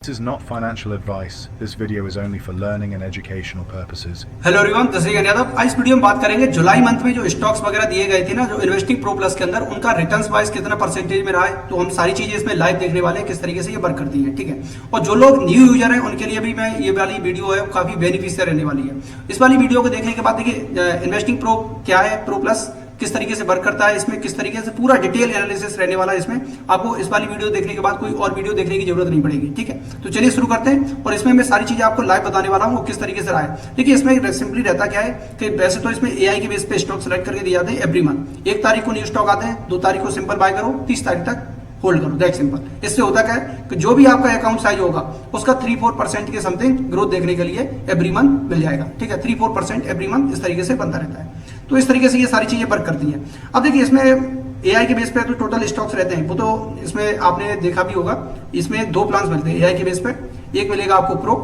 This is not financial advice. This video is only for learning and educational purposes. Hello everyone, this is Yadav. आज video में बात करेंगे जुलाई month में जो stocks वगैरह दिए गए थे ना, जो इन्वेस्टिंग प्रो प्लस के अंदर उनका रिटर्न्स वाइज कितना परसेंटेज में रहा है। तो हम सारी चीजें इसमें लाइव देखने वाले हैं किस तरीके से ये वर्क करती है, ठीक है। और जो लोग न्यू यूजर हैं उनके लिए भी मैं ये वाली वीडियो है काफी बेनिफिशियल रहने वाली है। इस वाली वीडियो को देखने के बाद देखिए इन्वेस्टिंग प्रो क्या है, प्रो प्लस किस तरीके से वर्क करता है, इसमें किस तरीके से पूरा डिटेल एनालिसिस रहने वाला है। इसमें आपको इस वाली वीडियो देखने के बाद कोई और वीडियो देखने की जरूरत नहीं पड़ेगी, ठीक है। तो चलिए शुरू करते हैं और इसमें मैं सारी चीजें आपको लाइव बताने वाला हूँ किस तरीके से रहा है। देखिए इसमें सिंपली रहता क्या है कि वैसे तो इसमें एआई के बेस पे स्टॉक सेलेक्ट करके दिए जाते हैं एवरी मंथ। 1 तारीख को न्यू स्टॉक आते हैं, 2 तारीख को सिंपल बाय करो, 30 तारीख तक होल्ड करो, दैट सिंपल। इससे होता क्या है कि जो भी आपका अकाउंट साइज होगा उसका 3-4% के समथिंग ग्रोथ देखने के लिए एवरी मंथ मिल जाएगा, ठीक है। 3-4% एवरी मंथ इस तरीके से बनता रहता है। तो इस तरीके से ये सारी चीजें वर्क करती हैं। अब देखिए इसमें एआई के बेस पे तो टोटल स्टॉक्स रहते हैं, वो तो इसमें आपने देखा भी होगा। इसमें 2 प्लान्स मिलते हैं एआई के बेस पे, एक मिलेगा आपको प्रो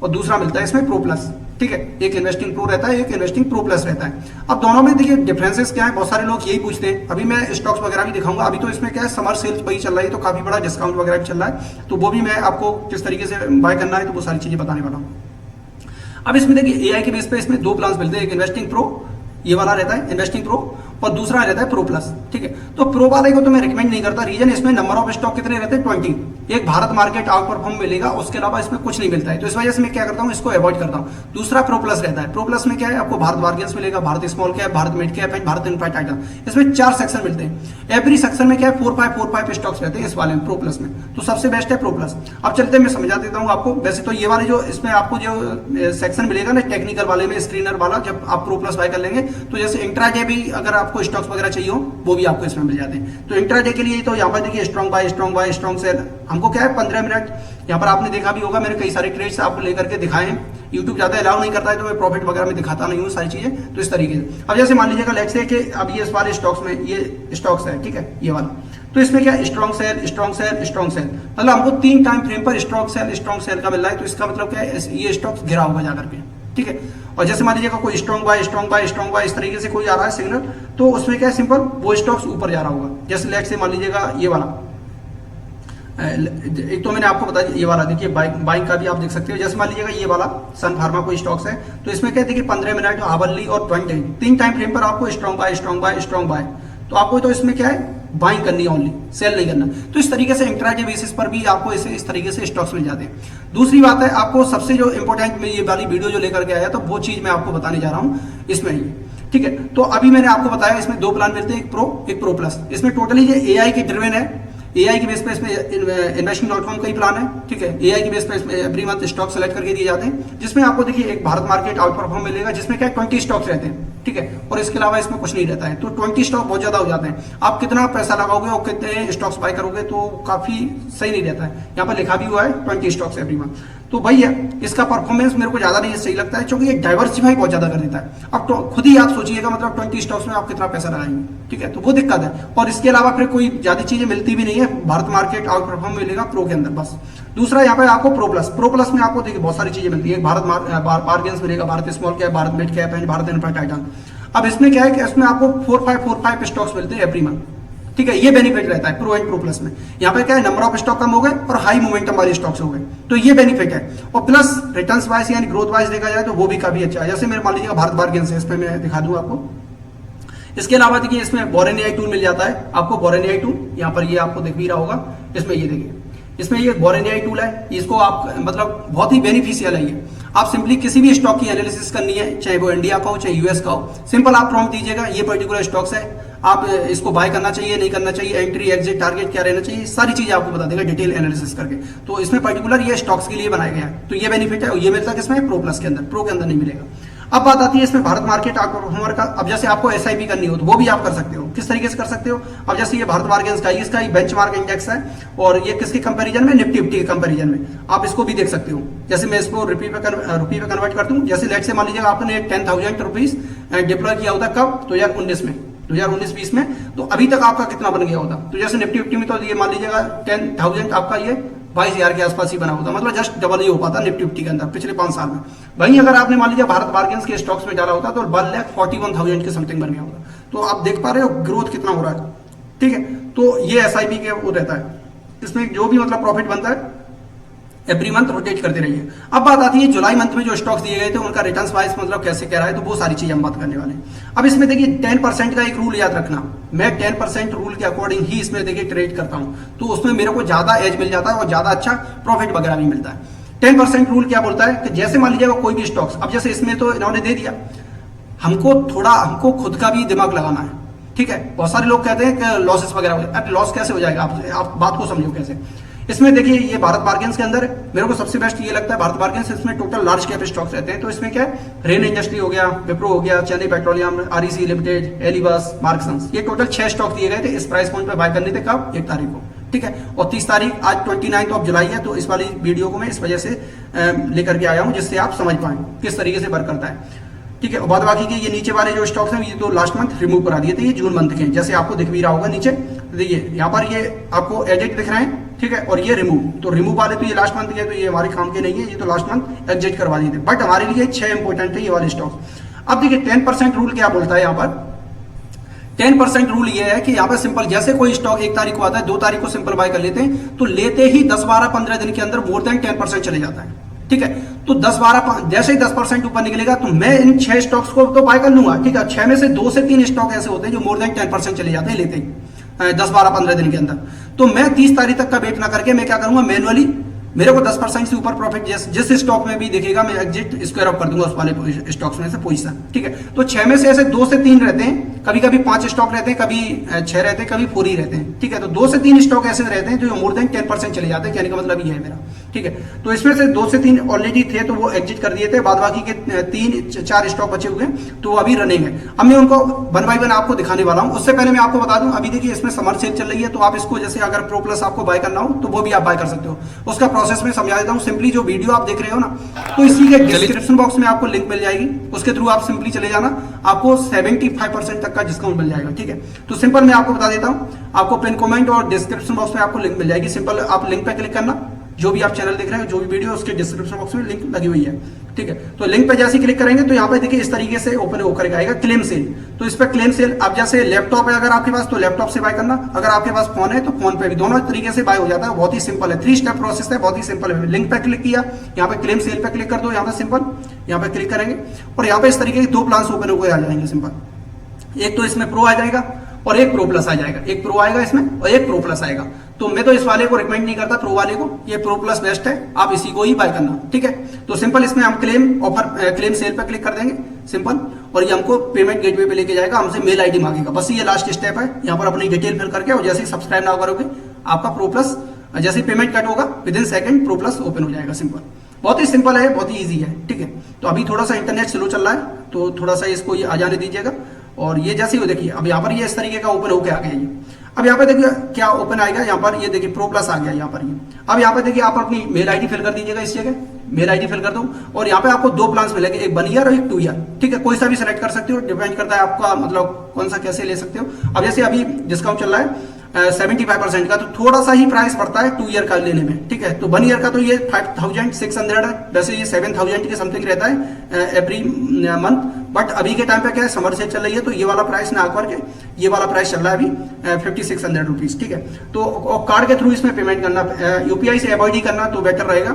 और दूसरा मिलता है इसमें प्रो प्लस, ठीक है। एक इन्वेस्टिंग प्रो रहता है, एक इन्वेस्टिंग प्रो प्लस रहता है। अब दोनों में देखिए डिफरेंसेस क्या है, बहुत सारे लोग यही पूछते हैं। अभी मैं स्टॉक्स वगैरह भी दिखाऊंगा। अभी तो इसमें क्या है, समर सेल्स वही चल रही है, तो काफी बड़ा डिस्काउंट वगैरह भी चल रहा है, तो वो भी मैं आपको किस तरीके से बाय करना है तो वो सारी चीजें बताने वाला हूँ। अब इसमें देखिए एआई के बेस पे इसमें 2 प्लान्स मिलते हैं, एक इन्वेस्टिंग प्रो ये वाला रहता है इन्वेस्टिंग प्रो और दूसरा रहता है प्रो प्लस, ठीक है। तो प्रो वाले को तो मैं रिकमेंड नहीं करता। रीजन इसमें नंबर ऑफ स्टॉक कितने रहते हैं 20। एक भारत मार्केट आउट परफॉर्म मिलेगा, उसके अलावा इसमें कुछ नहीं मिलता है, तो इस वजह से मैं क्या करता हूं, इसको अवॉइड करता हूं। दूसरा प्रो प्लस रहता है। प्रो प्लस में क्या है, आपको भारत बार्गेन्स मिलेगा, Bharat small cap, Bharat mid cap and Bharat इनफाइट item. इसमें 4 सेक्शन मिलते हैं। एवरी सेक्शन में क्या है 4-5 स्टॉक्स रहते हैं इस वाले में, प्रो प्लस में। तो सबसे बेस्ट है प्रो प्लस। अब चलते मैं समझा देता हूँ आपको। वैसे तो ये वाले जो इसमें आपको जो सेक्शन मिलेगा ना टेक्निकल वाले में, स्क्रीनर वाला, जब आप प्रो प्लस बाय कर लेंगे तो जैसे इंट्राडे भी अगर आपको स्टॉक्स वगैरह चाहिए हो वो भी आपको इसमें मिल जाते हैं। तो इंट्राडे के लिए तो यहाँ पर देखिए strong bye, strong bye, strong cell. हमको क्या है 15 मिनट, यहाँ पर आपने देखा भी होगा मैंने कई सारे ट्रेड्स आपको लेकर के दिखाए हैं। यूट्यूब ज्यादा अलाउ नहीं करता है तो मैं प्रॉफिट वगैरह में दिखाता नहीं हूँ सारी चीजें, तो इस तरीके से। अब जैसे मान लीजिएगा लेट्स से कि अब ये इस वाले स्टॉक्स में ये स्टॉक्स है, ठीक है, ये वाला। तो इसमें क्या strong cell, strong cell, strong cell, मतलब हमको 3 टाइम फ्रेम पर स्ट्रॉन्ग सेल का मिल रहा है। तो इसका मतलब क्या है, ये स्टॉक्स गिरा होगा जाकर के, ठीक है। और जैसे मान लीजिएगा कोई strong bye, strong bye, strong bye इस तरीके से कोई आ रहा है सिग्नल, तो उसमें क्या है सिंपल वो स्टॉक्स ऊपर जा रहा होगा। जैसे लेट्स से मान लीजिएगा ये वाला, एक तो मैंने आपको बताया ये वाला देखिए बाइक का भी आप देख सकते हो। जैसे मान लीजिएगा ये वाला सन फार्मा कोई स्टॉक्स है, तो इसमें क्या देखिए 15 मिनट, आवरली और 20 3 टाइम फ्रेम पर आपको strong bye, strong bye, strong bye. तो आपको तो इसमें क्या है बाइंग करनी है ओनली, सेल नहीं करना। तो इस तरीके से इंट्राडे बेसिस पर भी आपको इस तरीके से स्टॉक्स मिल जाते हैं। दूसरी बात है, आपको सबसे जो इंपॉर्टेंट मैं ये वाली वीडियो जो लेकर के आया तो वो चीज मैं आपको बताने जा रहा हूँ इसमें ही, ठीक है। तो अभी मैंने आपको बताया इसमें 2 प्लान मिलते हैं, एक प्रो एक प्रो प्लस। इसमें टोटली ये एआई के ड्रिवन है। एआई के बेस पे इसमें investing.com का ही प्लान है, ठीक है। एआई के बेस पे इसमें एवरी मंथ स्टॉक सेलेक्ट करके दिए जाते हैं, जिसमें आपको देखिए एक भारत मार्केट आउट परफॉर्म मिलेगा, जिसमें क्या 20 स्टॉक्स रहते हैं, ठीक है। और इसके अलावा इसमें कुछ नहीं रहता है। तो 20 स्टॉक बहुत ज्यादा हो जाते हैं। आप कितना पैसा लगाओगे और कितने स्टॉक्स बाय करोगे तो काफी सही नहीं रहता है। यहाँ पर लिखा भी हुआ है 20 स्टॉक्स एवरी मंथ। तो भाई है इसका परफॉर्मेंस मेरे को ज्यादा नहीं सही लगता है, क्योंकि ये डाइवर्सिफाई बहुत ज्यादा कर देता है। अब तो खुद ही आप सोचिएगा, मतलब 20 स्टॉक्स में आप कितना पैसा लगाएंगे, ठीक है। तो वो दिक्कत है। और इसके अलावा फिर कोई ज्यादा चीजें मिलती भी नहीं है। भारत मार्केट आउट परफॉर्म मिलेगा प्रो के अंदर बस। दूसरा यहाँ पे आपको प्रो प्लस में आपको देखिए बहुत सारी चीजें मिलती है। भारत बार्गेन्स मिलेगा, Bharat small cap, Bharat mid cap and Bharat इनफाइट item. अब इसमें क्या है कि इसमें आपको 4-5 स्टॉक्स मिलते हैं एवरी मंथ, ठीक है। ये बेनिफिट रहता है प्रो एंड प्रो प्लस में। यहाँ पे क्या है नंबर ऑफ स्टॉक कम हो गए और हाई मोमेंटम वाले स्टॉक्स हो गए, तो ये बेनिफिट है। और प्लस रिटर्न्स वाइज यानी ग्रोथ वाइज देखा जाए तो वो भी काफी अच्छा है। जैसे मेरे मान लीजिएगा भारत बार्गेन्स है, इस पे मैं दिखा दूं आपको। इसके अलावा देखिए इसमें बोरेन एआई टूल मिल जाता है आपको। बोरेन एआई टूल यहाँ पर ये आपको दिख भी रहा होगा। इसमें ये देखिए इसमें ये बोरेन एआई टूल है। इसको आप मतलब बहुत ही बेनिफिशियल है ये। आप सिंपली किसी भी स्टॉक की एनालिसिस करनी है, चाहे वो इंडिया का हो चाहे यूएस का हो, सिंपल आप प्रॉम्प्ट दीजिएगा ये पर्टिकुलर स्टॉक्स है, आप इसको बाय करना चाहिए नहीं करना चाहिए, एंट्री एग्जिट टारगेट क्या रहना चाहिए, सारी चीजें आपको बता देगा डिटेल एनालिसिस करके। तो इसमें पर्टिकुलर ये स्टॉक्स के लिए बनाया गया है। तो ये बेनिफिट है, ये मिलता है किसमें प्रो प्लस के अंदर, प्रो के अंदर नहीं मिलेगा। अब बात आती है इसमें भारत मार्केट आउट परफॉर्मर का। अब जैसे आपको एसआईपी करनी हो तो वो भी आप कर सकते हो। किस तरीके से कर सकते हो, अब जैसे ये भारत बार्गेन्स का इसका बेंचमार्क इंडेक्स है और ये किसके कंपैरिजन में, निफ्टी के कंपैरिजन में आप इसको भी देख सकते हो। जैसे मैं इसको रुपये पे कन्वर्ट करता हूँ। जैसे लेट से मान लीजिएगा आपने 10,000 रुपीज डिप्लॉय किया होता कब 2019 में, 2019-20 में, तो अभी तक आपका कितना बन गया होता। तो जैसे निफ्टी में तो ये मान लीजिएगा 10,000 आपका ये 22,000 के आसपास ही बना होता, मतलब जस्ट डबल ही हो पाता निफ्टी के अंदर पिछले 5 साल में। वहीं अगर आपने मान लीजिए भारत बार्गेन्स के स्टॉक्स में डाला होता तो 1,41,000 के समथिंग बन गया होता। तो आप देख पा रहे हो ग्रोथ कितना हो रहा है, ठीक है। तो ये एसआईपी के वो रहता है। इसमें जो भी मतलब प्रॉफिट बनता है एवरी मंथ रोटेट करते रहिए। अब बात आती है जुलाई मंथ में जो स्टॉक्स दिए गए थे उनका रिटर्न्स वाइज मतलब कैसे कह रहा है, तो वो सारी चीजें हम बात करने वाले हैं। अब इसमें देखिए 10% का एक रूल याद रखना, मैं 10% रूल के अकॉर्डिंग ही इसमें देखिए ट्रेड करता हूं, तो उसमें मेरे को ज्यादा एज मिल जाता है और ज्यादा अच्छा प्रॉफिट वगैरह भी मिलता है। 10% रूल क्या बोलता है कि जैसे मान लीजिएगा कोई भी स्टॉक्स, अब जैसे इसमें तो इन्होंने दे दिया, हमको खुद का भी दिमाग लगाना है, ठीक है। बहुत सारे लोग कहते हैं कि लॉसेस वगैरह हो जाए, लॉस कैसे हो जाएगा, आप बात को समझो कैसे। इसमें देखिए ये भारत बार्गेन्स के अंदर मेरे को सबसे बेस्ट ये लगता है भारत बार्गेन्स, इसमें टोटल लार्ज कैप स्टॉक्स रहते हैं। तो इसमें क्या है, रेन इंडस्ट्री हो गया, विप्रो हो गया, चेन्नई पेट्रोलियम, आरईसी लिमिटेड, एलिबास, मार्कसंस, ये टोटल 6 स्टॉक दिए गए थे। इस प्राइस पॉइंट पे बाय करने थे कब, 1 तारीख को, ठीक है। और 30 तारीख, आज 29 ऑफ जुलाई है, तो इस वाली वीडियो को मैं इस वजह से लेकर के आया हूं जिससे आप समझ पाए किस तरीके से वर्क करता है, ठीक है। और बाद बाकी के ये नीचे वाले जो स्टॉक्स हैं ये तो लास्ट मंथ रिमूव करा दिए थे, ये जून मंथ के हैं, जैसे आपको दिख भी रहा होगा नीचे, देखिए यहाँ पर ये आपको एडिट दिख रहे हैं, ठीक है। और ये रिमूव, तो रिमूव वाले तो ये लास्ट मंथ के, तो ये हमारे काम के नहीं है, ये तो लास्ट मंथ एग्जिट करवा दिए थे, बट हमारे लिए 6 इंपॉर्टेंट है ये वाले स्टॉक्स। अब देखिए 10% रूल क्या बोलता है यहाँ पर, 10% रूल ये है कि यहाँ पे सिंपल, जैसे कोई स्टॉक 1 तारीख को आता है, 2 तारीख को सिंपल बाय कर लेते हैं, तो लेते ही 10, 12, 15 दिन के अंदर मोर देन 10% चले जाता है, ठीक है। तो 10, 12, जैसे ही 10% ऊपर निकलेगा तो मैं इन 6 स्टॉक्स को तो बाय कर लूंगा, ठीक है। 6 में से 2 से 3 स्टॉक ऐसे होते हैं जो मोर देन 10% चले जाते हैं लेते ही 10, 12, 15 दिन के अंदर। तो मैं 30 तारीख तक का वेट ना करके मैं क्या करूंगा, मैनुअली मेरे को 10% से ऊपर प्रॉफिट जिस स्टॉक में भी दिखेगा मैं एग्जिट स्क्वायर ऑफ कर दूंगा उस वाले स्टॉक्स में से पोजीशन, ठीक है। तो 6 में से ऐसे 2 से 3 रहते हैं, कभी कभी 5 स्टॉक रहते हैं, कभी 6 रहते हैं, कभी 4 ही रहते हैं, ठीक है। तो 2 से 3 स्टॉक ऐसे रहते हैं जो मोर देन 10% चले जाते हैं, कहने का मतलब ये है मेरा, ठीक है। तो इसमें से 2 से 3 ऑलरेडी थे तो वो एग्जिट कर दिए थे, बाद बाकी के 3-4 स्टॉक बचे हुए हैं तो वो अभी रनिंग है। अब मैं उनको 1 बाय 1 आपको दिखाने वाला हूं। उससे पहले मैं आपको बता दूं, अभी देखिए इसमें समर सेल चल रही है, तो आप इसको जैसे अगर प्रो प्लस आपको बाय करना हो तो वो भी आप बाय कर सकते हो। उसका प्रोसेस में समझा देता हूं। सिंपली जो वीडियो आप देख रहे हो ना, तो इसी के डिस्क्रिप्शन बॉक्स में आपको लिंक मिल जाएगी, उसके थ्रू आप सिंपली चले जाना, आपको 75% तक का डिस्काउंट मिल जाएगा, ठीक है। तो सिंपल मैं आपको बता देता हूं, आपको पिन कमेंट और डिस्क्रिप्शन बॉक्स में आपको लिंक मिल जाएगी। सिंपल आप लिंक पे क्लिक करना, जो भी आप चैनल देख रहे हैं, जो भी वीडियो उसके डिस्क्रिप्शन बॉक्स में लिंक लगी हुई है, ठीक है। तो लिंक पे जैसे क्लिक करेंगे तो यहाँ पे देखिए इस तरीके से ओपन होकर आएगा क्लेम सेल। तो इस पे क्लेम सेल, अब जैसे लैपटॉप है अगर आपके पास तो लैपटॉप से बाय करना, अगर आपके पास फोन है तो फोन पे भी, दोनों तरीके से बाय हो जाता है। बहुत ही सिंपल है, 3 स्टेप प्रोसेस है, बहुत ही सिंपल है। लिंक पे क्लिक किया, यहाँ पे क्लेम सेल पे क्लिक कर दो, यहाँ पे सिंपल यहाँ पे क्लिक करेंगे और यहाँ पे इस तरीके के 2 प्लान्स ओपन होकर आ जाएंगे सिंपल। एक तो इसमें प्रो आ जाएगा और एक प्रो प्लस आ जाएगा, एक प्रो आएगा इसमें और एक प्रो प्लस आएगा। तो मैं तो इस वाले को रिकमेंड नहीं करता, प्रो वाले को, ये प्रो प्लस बेस्ट है, आप इसी को ही बाय करना, ठीक है। तो सिंपल इसमें हम क्लेम सेल पे क्लिक कर देंगे सिंपल, और ये हमको पेमेंट गेटवे पे लेके जाएगा, हमसे मेल आईडी मांगेगा, बस ये लास्ट स्टेप है। यहाँ पर अपनी डिटेल फिल करके और जैसे ही सब्सक्राइब ना करोगे आपका प्रो प्लस, जैसे ही पेमेंट कट होगा within second pro plus open हो जाएगा। सिंपल, बहुत ही सिंपल है, बहुत ही ईजी है, ठीक है। तो अभी थोड़ा सा इंटरनेट स्लो चल रहा है तो थोड़ा सा इसको आ जाने दीजिएगा। और ये जैसे ही देखिए अब यहाँ पर ये इस तरीके का ओपन होकर आ गया ये। अब यहाँ पे देखिए क्या ओपन आएगा, यहाँ पर ये देखिए प्रो प्लस आ गया यहाँ पर ये। अब यहाँ पे देखिए आप अपनी मेल आईडी फिल कर दीजिएगा, इस जगह मेल आईडी फिल कर दो और यहाँ पे आपको 2 प्लान्स मिलेंगे, एक 1 ईयर और एक 2 ईयर, ठीक है। कोई सा भी सिलेक्ट कर सकते हो, डिपेंड करता है आपका मतलब कौन सा कैसे ले सकते हो। अब जैसे अभी डिस्काउंट चल रहा है 75% का, तो थोड़ा सा ही प्राइस पड़ता है 2 ईयर का लेने में, ठीक है। तो 1 ईयर का तो ये 5600 है, वैसे ये 7000 के समथिंग रहता है एवरी मंथ, बट अभी के टाइम पे क्या है, समर सेल चल रही है तो ये वाला प्राइस ना आकर के ये वाला प्राइस चल रहा है अभी 5600 रुपीज, ठीक है। तो कार्ड के थ्रू इसमें पेमेंट करना, यूपीआई से अवॉइड ही करना तो बेटर रहेगा।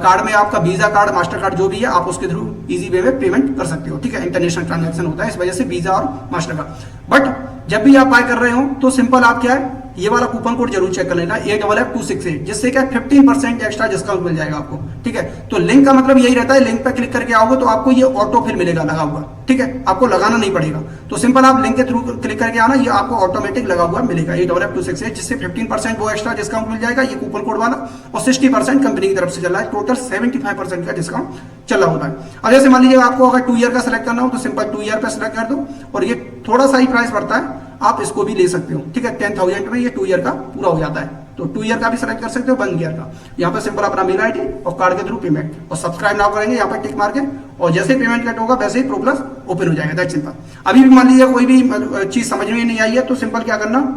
कार्ड में आपका वीजा कार्ड, मास्टर कार्ड जो भी है आप उसके थ्रू इजी वे में पेमेंट कर सकते हो, ठीक है। इंटरनेशनल ट्रांजेक्शन होता है, इस वजह से वीजा और मास्टर कार्ड। बट जब भी आप बाय कर रहे हो तो सिंपल आप क्या है, ये वाला कूपन कोड जरूर चेक कर लेना 8FF268, जिससे क्या 15% एक्स्ट्रा डिस्काउंट मिल जाएगा आपको, ठीक है। तो लिंक का मतलब यही रहता है, लिंक पे क्लिक करके आओगे तो आपको ये ऑटो फिल मिलेगा लगा हुआ, ठीक है, आपको लगाना नहीं पड़ेगा। तो सिंपल आप लिंक के थ्रू क्लिक करके आना, ये आपको ऑटोमेटिक लगा हुआ मिलेगा 8FF268, जिससे 15% वो एक्स्ट्रा डिस्काउंट मिल जाएगा, ये कूपन कोड वाला, और 60% कंपनी की तरफ से चल रहा है, टोटल 75% का डिस्काउंट चला होता है। अब जैसे मान लीजिए आपको अगर 2 ईयर का सिलेक्ट करना हो तो सिंपल 2 ईयर पे सिलेक्ट कर दो और ये थोड़ा सा ही प्राइस पड़ता है, आप इसको भी ले सकते हो, ठीक है। 10,000 में ये 2 ईयर का पूरा हो जाता है, तो 2 ईयर का भी सिलेक्ट कर सकते हो, 1 ईयर का। यहाँ पे सिंपल अपना मेल आईडी और कार्ड के थ्रू पेमेंट, और सब्सक्राइब ना करेंगे यहाँ पे टिक मार के, और जैसे ही पेमेंट कट होगा वैसे ही प्रो प्लस ओपन हो जाएगा, दैट्स सिंपल। अभी भी मान लीजिए कोई भी चीज समझ में नहीं आई है तो सिंपल क्या करना,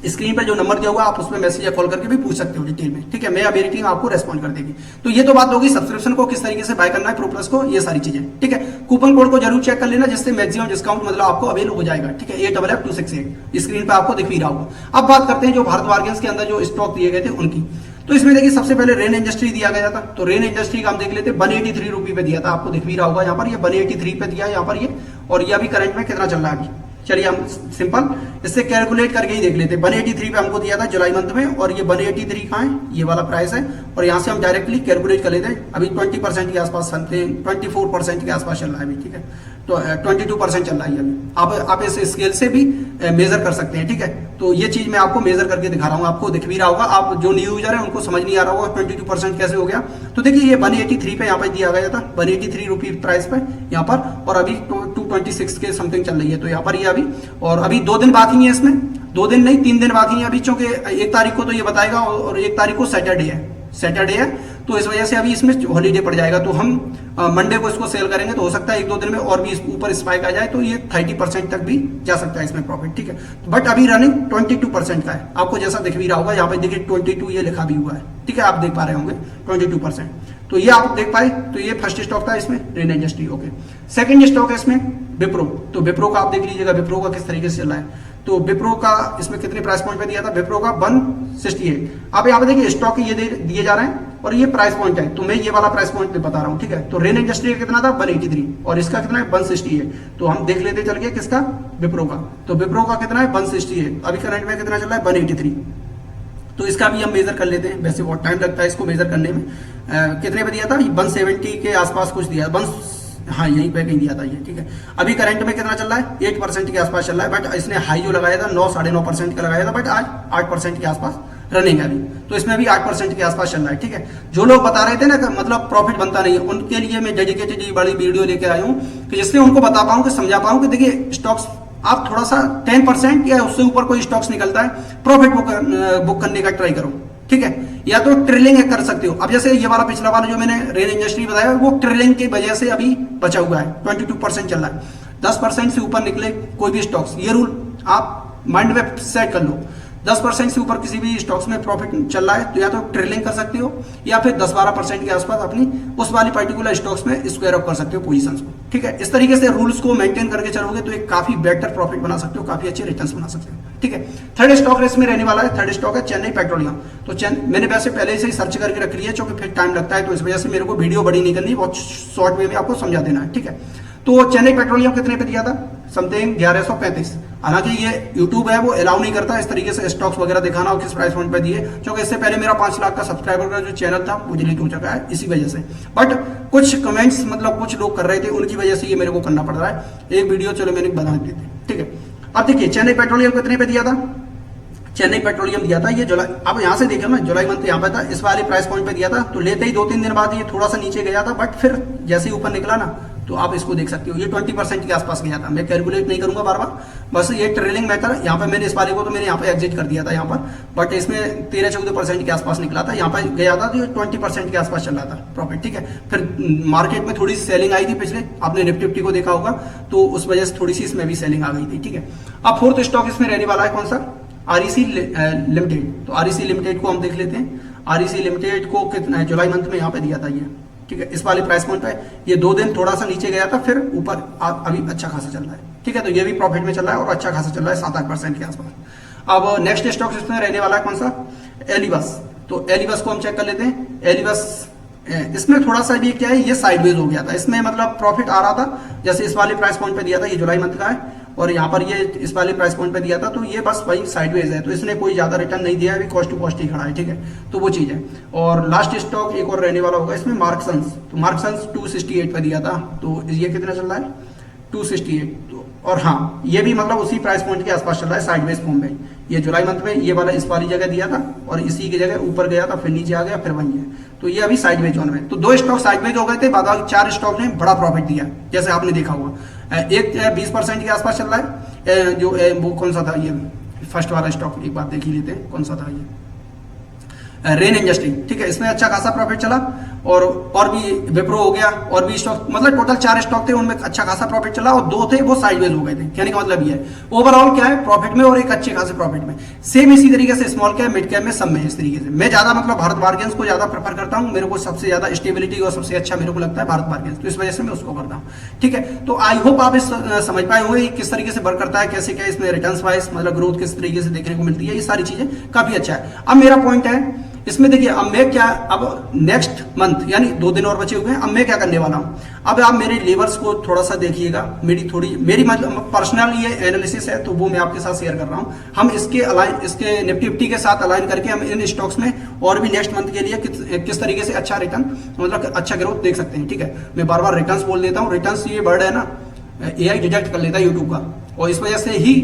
स्क्रीन पर जो नंबर दिया होगा आप उसमें मैसेज या कॉल करके भी पूछ सकते हो डिटेल में, ठीक है। मैं या मेरी टीम आपको रेस्पॉन्ड कर देगी। तो ये तो बात होगी सब्सक्रिप्शन को किस तरीके से बाय करना है, प्रो प्लस को, ये सारी चीजें, ठीक है। कूपन कोड को जरूर चेक कर लेना, जिससे मैक्सिमम डिस्काउंट मतलब आपको अवेल हो जाएगा, ठीक है। 8FF268 स्क्रीन पे आपको दिख भी रहा होगा। अब बात करते हैं जो भारत बार्गेन्स के अंदर जो स्टॉक दिए गए थे उनकी। तो इसमें देखिए सबसे पहले रेन इंडस्ट्री दिया गया था, तो रेन इंडस्ट्री का हम देख लेते हैं 183 रुपये पे दिया था, आपको दिख भी रहा होगा यहाँ पर, ये 183 पे दिया है यहाँ पर ये, और ये अभी करंट में कितना चल रहा है अभी, चलिए हम सिंपल इससे कैलकुलेट करके ही देख लेते हैं। 183 पे हमको दिया था जुलाई मंथ में, और ये 183 कहाँ है, ये वाला प्राइस है, और यहाँ से हम डायरेक्टली कैलकुलेट कर लेते हैं। अभी 20% के आसपास समथिंग 24% के आसपास चल रहा है अभी, ठीक है, तो 22% चल रहा है अभी। आप इस स्केल से भी मेजर कर सकते हैं, ठीक है। तो ये चीज मैं आपको मेजर करके दिखा रहा हूँ, आपको दिख भी रहा होगा, आप जो न्यू यूजर है उनको समझ नहीं आ रहा होगा 22% कैसे हो गया। तो देखिए ये 183 पे यहाँ पे दिया गया था, 183 रुपी प्राइस पे यहाँ पर, और अभी 226 के समथिंग चल रही है, तो यहाँ पर ये अभी, और अभी 2 दिन बाकी है इसमें, 2 दिन नहीं 3 दिन बाकी है अभी, चूंकि 1 तारीख को तो ये बताएगा और 1 तारीख को सैटरडे है, तो इस वजह से अभी इसमें हॉलीडे पड़ जाएगा, तो हम मंडे को इसको सेल करेंगे, तो हो सकता है 1-2 दिन में और भी ऊपर स्पाइक आ जाए, तो ये 30% तक भी जा सकता है इसमें प्रॉफिट, ठीक है। बट अभी रनिंग 22% का है, आपको जैसा दिख भी रहा होगा, यहाँ पे देखिए 22 ये लिखा भी हुआ है, ठीक है, आप देख पा रहे होंगे 22%, तो ये आप देख पाए। तो ये फर्स्ट स्टॉक था इसमें rain industry, okay. Second stock है इसमें विप्रो, तो विप्रो का आप देख लीजिएगा विप्रो का किस तरीके से चल रहा है। तो विप्रो का इसमें कितने प्राइस पॉइंट पे दिया था, विप्रो का 168। आप यहाँ पे देखिए स्टॉक ये दिए जा रहे हैं और ये प्राइस पॉइंट है, तो मैं ये वाला प्राइस पॉइंट पे बता रहा हूँ, ठीक है। तो रेन इंडस्ट्री का कितना था 183, और इसका कितना है 168। तो हम देख लेते चल के किसका, विप्रो का। तो विप्रो का कितना है 168, अभी करंट में कितना चल रहा है 183। तो इसका भी हम मेजर कर लेते हैं, वैसे बहुत टाइम लगता है इसको मेजर करने में। कितने पे दिया था, 170 के आसपास कुछ दिया, हाँ यहीं पे कहीं दिया था ये, ठीक है। अभी करंट में कितना चल रहा है 8% के आसपास चल रहा है, बट इसने हाई जो लगाया था 9-9.5% का लगाया था, बट आज 8% के आसपास रनिंग है अभी, तो इसमें भी 8% के आसपास चल रहा है, ठीक है। जो लोग बता रहे थे ना कि मतलब प्रॉफिट बनता नहीं है, उनके लिए मैं डेडिकेटेड बड़ी वीडियो लेकर आया हूँ कि जिससे उनको बता पाऊँ कि समझा पाऊँ कि देखिए स्टॉक्स आप थोड़ा सा 10% या उससे ऊपर कोई स्टॉक्स निकलता है प्रॉफिट बुक करने का ट्राई करो, ठीक है। या तो ट्रेलिंग कर सकते हो। अब जैसे ये वाला पिछला वाला जो मैंने रेन इंडस्ट्री बताया, वो ट्रेलिंग की वजह से अभी बचा हुआ है, 22% चल रहा है। 10% से ऊपर निकले कोई भी स्टॉक्स, ये रूल आप माइंड में सेट कर लो, 10% से ऊपर किसी भी स्टॉक्स में प्रॉफिट चल रहा है तो या तो ट्रेलिंग कर सकते हो, या फिर 10-12% के आसपास अपनी उस वाली पर्टिकुलर स्टॉक्स में स्क्वायर अप कर सकते हो पोजीशंस को, ठीक है। इस तरीके से रूल्स को मेंटेन करके चलोगे तो एक काफी बेटर प्रॉफिट बना सकते हो, काफी अच्छे रिटर्न्स बना सकते हो, ठीक है। थर्ड स्टॉक रेस में रहने वाला है, थर्ड स्टॉक है चेन्नई पेट्रोलियम। तो मैंने वैसे पहले से ही सर्च करके रख लिया है, क्योंकि फिर टाइम लगता है, तो इस वजह से मेरे को वीडियो बड़ी नहीं करनी, बहुत शॉर्ट वे में आपको समझा देना है, ठीक है। तो चेन्नई पेट्रोलियम कितने पे दिया था, समथिंग 1135। हालांकि ये यूट्यूब है वो अलाउ नहीं करता इस तरीके से स्टॉक्स वगैरह दिखाना और किस प्राइस पॉइंट पे दिए, क्योंकि इससे पहले मेरा 5 लाख का सब्सक्राइबर का जो चैनल था वो डिलीट हो चुका है इसी वजह से। बट कुछ कमेंट्स मतलब कुछ लोग कर रहे थे, उनकी वजह से ये मेरे को करना पड़ रहा है, एक वीडियो चलो मैंने बना दी थी, ठीक है। अब देखिए चेन्नई पेट्रोलियम कितने पे दिया था, चेन्नई पेट्रोलियम दिया था ये जुलाई, अब यहाँ से देखिए ना जुलाई मंथ यहाँ पे था, इस वाले प्राइस पॉइंट पे दिया था, तो लेते ही 2-3 दिन बाद ये थोड़ा सा नीचे गया था, बट फिर जैसे ही ऊपर निकला ना तो आप इसको देख सकते हो, ये 20% के आसपास गया था। मैं कैलकुलेट नहीं करूंगा बार बार, बस ये ट्रेलिंग मेथड, यहाँ पे मैंने इस वाले को तो मैंने यहाँ पे एग्जिट कर दिया था यहाँ पर, बट इसमें 13-14% के आसपास निकला था, यहाँ पर गया था तो ये 20% के आसपास चल रहा था प्रॉफिट, ठीक है। फिर मार्केट में थोड़ी सी सेलिंग आई थी पिछले, आपने निफ्टी को देखा होगा, तो उस वजह से थोड़ी सी इसमें भी सेलिंग आ गई थी, ठीक है। अब फोर्थ स्टॉक इसमें रहने वाला है कौन सा, आरईसी लिमिटेड। तो आरईसी लिमिटेड को हम देख लेते हैं, आरईसी लिमिटेड को कितना जुलाई मंथ में यहाँ पे दिया था ये, ठीक है, इस वाले प्राइस पॉइंट पे। ये 2 दिन थोड़ा सा नीचे गया था, फिर ऊपर अभी अच्छा खासा चल रहा है, ठीक है। तो ये भी प्रॉफिट में चल रहा है और अच्छा खासा चल रहा है 7-8% के आसपास। अब नेक्स्ट स्टॉक इसमें रहने वाला है कौन सा, एलिबस। तो एलिबस को हम चेक कर लेते हैं। एलिबस इसमें थोड़ा सा भी क्या है, ये साइडवेज हो गया था, इसमें मतलब प्रॉफिट आ रहा था, जैसे इस वाले प्राइस पॉइंट पे दिया था, ये जुलाई मंथ का है, और यहाँ पर ये इस वाले प्राइस पॉइंट पे दिया था, तो ये बस वही साइडवेज है, तो इसने कोई ज्यादा रिटर्न नहीं दिया है, अभी कॉस्ट टू कॉस्ट ही खड़ा है, ठीक है। तो वो चीज है। और लास्ट स्टॉक एक और रहने वाला होगा इसमें, मार्कसंस। तो मार्कसंस 268 पे दिया था, तो ये कितना चल रहा है 268। तो और हाँ, ये भी मतलब उसी प्राइस पॉइंट के आसपास चल रहा है साइडवेज फॉर्म में। ये जुलाई मंथ में ये वाला इस वाली जगह दिया था, और इसी की जगह ऊपर गया था, फिर नीचे आ गया, फिर वही है। तो ये अभी साइडवेज जोन में, तो 2 स्टॉक साइडवेज हो गए थे, बाद 4 स्टॉक ने बड़ा प्रॉफिट दिया, जैसे आपने देखा हुआ। एक 20% के आसपास चल रहा है, जो वो कौन सा था, ये फर्स्ट वाला स्टॉक, एक बार देख ही लेते हैं कौन सा था, ये रेन इंडस्ट्री, ठीक है। इसमें अच्छा खासा प्रॉफिट चला, और भी विप्रो हो गया, और भी स्टॉक, मतलब टोटल 4 स्टॉक थे, उनमें अच्छा खासा प्रॉफिट चला, और 2 थे वो साइडवेज हो गए थे। कहने का मतलब ये है ओवरऑल क्या है, प्रॉफिट में और एक अच्छे खासे प्रॉफिट में। सेम इसी तरीके से स्मॉल कैप, मिड कैप में, सब में इस तरीके से। मैं ज्यादा मतलब भारत बार्गेन्स को ज्यादा प्रेफर करता हूँ, मेरे को सबसे ज्यादा स्टेबिलिटी और सबसे अच्छा मेरे को लगता है भारत बार्गेन्स, तो इस वजह से मैं उसको करता हूँ, ठीक है। तो आई होप आप इस समझ पाए होंगे किस तरीके से वर्क करता है, कैसे क्या इसमें रिटर्न्स वाइज मतलब ग्रोथ किस तरीके से देखने को मिलती है, ये सारी चीजें काफी अच्छा है। अब मेरा पॉइंट है इसमें देखिए अब मैं क्या, अब नेक्स्ट मंथ यानी 2 दिन और बचे हुए हैं, अब मैं क्या करने वाला हूँ। अब आप मेरे लेवल्स को थोड़ा सा देखिएगा, मेरी मतलब पर्सनल ये एनालिसिस है, तो वो मैं आपके साथ शेयर कर रहा हूँ। हम इसके निफ्टी फिफ्टी के साथ अलाइन करके हम इन स्टॉक्स में और भी नेक्स्ट मंथ के लिए किस तरीके से अच्छा रिटर्न, मतलब अच्छा ग्रोथ देख सकते हैं। ठीक है, मैं बार बार रिटर्न्स बोल देता हूँ, रिटर्न्स ये वर्ड है ना AI डिटेक्ट कर लेता है यूट्यूब का, और इस वजह से ही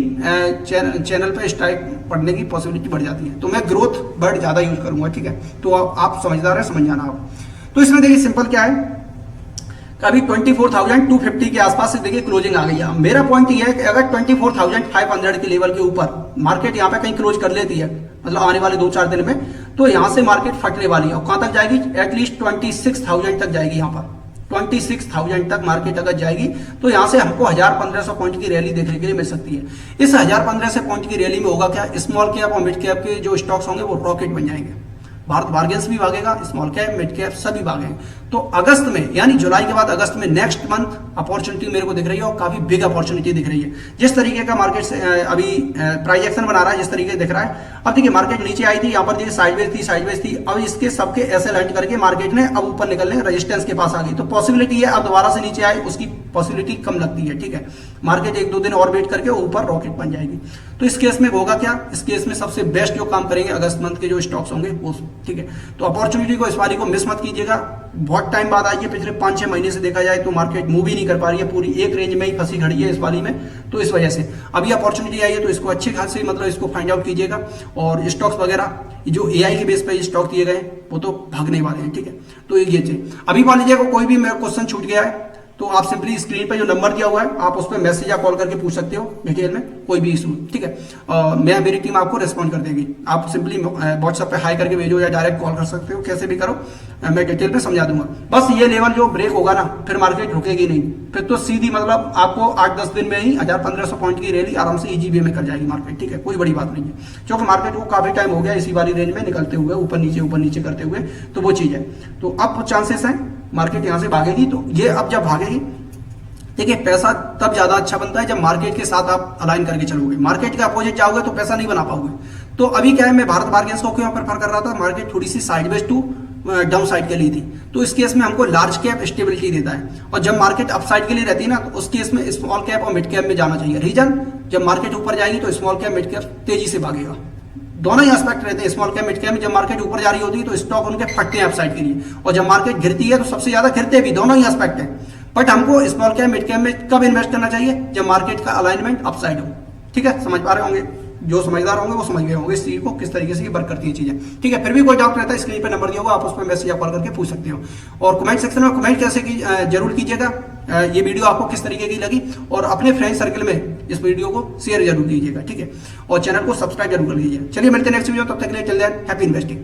चैनल पे स्ट्राइक पड़ने की पॉसिबिलिटी बढ़ जाती है। तो मैं ग्रोथ वर्ड ज़्यादा यूज करूंगा। ठीक है, तो आप समझदार है, समझ जाना आप। तो इसमें देखिए सिंपल क्या है, अभी 24,250 के आसपास से देखिए क्लोजिंग आ गई है। मेरा पॉइंट ये है कि अगर 24,500 के लेवल के ऊपर मार्केट यहाँ पे कहीं क्लोज कर लेती है, मतलब आने वाले 2-4 दिन में, तो यहाँ से मार्केट फटने वाली है। और कहाँ तक जाएगी? एटलीस्ट 26,000 तक जाएगी। यहाँ पर 26,000 तक मार्केट अगर जाएगी तो यहाँ से हमको 1,000-1,500 पॉइंट की रैली देखने के लिए मिल सकती है। इस 1,000-1,500 पॉइंट की रैली में होगा क्या, स्मॉल कैप और मिड कैप के जो स्टॉक्स होंगे वो रॉकेट बन जाएंगे। भारत बार्गेन्स भी भागेगा, स्मॉल कैप मिड कैप सभी भागेंगे। तो अगस्त में यानी जुलाई के बाद अगस्त में नेक्स्ट मंथ अपॉर्चुनिटी मेरे को दिख रही है, और काफी बिग अपॉर्चुनिटी दिख रही है। जिस तरीके का मार्केट से अभी प्राइस एक्शन बना रहा है, जिस तरीके दिख रहा है, अब देखिए मार्केट नीचे आई थी, यहाँ पर देखिए साइडवेज थी, अब इसके सबके ऐसे लाइन करके मार्केट ने अब ऊपर निकलने रेजिस्टेंस के पास आ गई। तो पॉसिबिलिटी है अब दोबारा से नीचे आए, उसकी पॉसिबिलिटी कम लगती है। ठीक है, मार्केट 1-2 दिन और वेट करके ऊपर रॉकेट बन जाएगी। तो इस केस में होगा क्या, इस केस में सबसे बेस्ट जो काम करेंगे अगस्त मंथ के जो स्टॉक्स होंगे वो। ठीक है, तो अपॉर्चुनिटी को, इस बारी को मिस मत कीजिएगा। बहुत टाइम बाद आई है, पिछले 5-6 महीने से देखा जाए तो मार्केट मूव ही नहीं कर पा रही है, पूरी एक रेंज में ही फंसी खड़ी है इस बारी में। तो इस वजह से अभी अपॉर्चुनिटी आई है, तो इसको अच्छे खासे मतलब इसको फाइंड आउट कीजिएगा। और स्टॉक्स वगैरह जो AI के बेस पे स्टॉक दिए गए वो तो भागने वाले हैं। ठीक है, तो ये चीज अभी मान लीजिएगा कोई भी मेरा क्वेश्चन छूट गया है तो आप सिंपली स्क्रीन पे जो नंबर दिया हुआ है आप उस पर मैसेज या कॉल करके पूछ सकते हो डिटेल में, कोई भी इशू। ठीक है, मेरी टीम आपको रिस्पॉन्ड कर देगी। आप सिंपली व्हाट्सएप पे हाई करके भेजो या डायरेक्ट कॉल कर सकते हो, कैसे भी करो, मैं डिटेल पे समझा दूंगा। बस ये लेवल जो ब्रेक होगा ना, फिर मार्केट रुकेगी नहीं, फिर तो सीधी मतलब आपको 8-10 दिन में ही 1,000-1,500 पॉइंट की रैली आराम से EGB में कर जाएगी मार्केट। ठीक है, कोई बड़ी बात नहीं है, क्योंकि मार्केट को काफी टाइम हो गया इसी वाली रेंज में निकलते हुए, ऊपर नीचे करते हुए। तो वो चीज है, तो अब चांसेस है मार्केट यहाँ से भागेगी। तो ये अब जब भागेगी, देखिए पैसा तब ज्यादा अच्छा बनता है जब मार्केट के साथ आप अलाइन करके चलोगे। मार्केट के अपोजिट जाओगे तो पैसा नहीं बना पाओगे। तो अभी क्या है, मैं भारत बार्गेन्स को क्यों प्रेफर कर रहा था, मार्केट थोड़ी सी साइडवेज टू डाउन साइड के लिए थी, तो इस केस में हमको लार्ज कैप स्टेबिलिटी देता है। और जब मार्केट अप साइड के लिए रहती है ना, तो उस केस में स्मॉल कैप और मिड कैप में जाना चाहिए। रीजन, जब मार्केट ऊपर जाएगी तो स्मॉल कैप मिड कैप तेजी से भागेगा। दोनों ही एस्पेक्ट रहते हैं स्मॉल कैप मिड कैप में। जब मार्केट ऊपर जा रही होती है तो स्टॉक उनके फटते हैं अप साइड के लिए, और जब मार्केट गिरती है तो सबसे ज्यादा गिरते भी। दोनों ही एस्पेक्ट है। बट हमको स्मॉल कैप मिड कैप में कब इन्वेस्ट करना चाहिए, जब मार्केट का अलाइनमेंट अपसाइड हो। ठीक है, समझ पा रहे होंगे, जो समझदार होंगे वो समझ गए होंगे इस चीज को, किस तरीके से वर्क करती है चीजें। ठीक है, फिर भी कोई डाउट रहता है स्क्रीन पे नंबर दिया होगा, आप उस पर मैसेज या कॉल करके पूछ सकते हो। और कमेंट सेक्शन में कमेंट कैसे जरूर कीजिएगा, ये वीडियो आपको किस तरीके की लगी, और अपने फ्रेंड सर्कल में इस वीडियो को शेयर जरूर कीजिएगा। ठीक है, और चैनल को सब्सक्राइब जरूर कर लीजिए। चलिए मिलते हैं नेक्स्ट वीडियो, तब तक के लिए टिल देन हैप्पी इन्वेस्टिंग।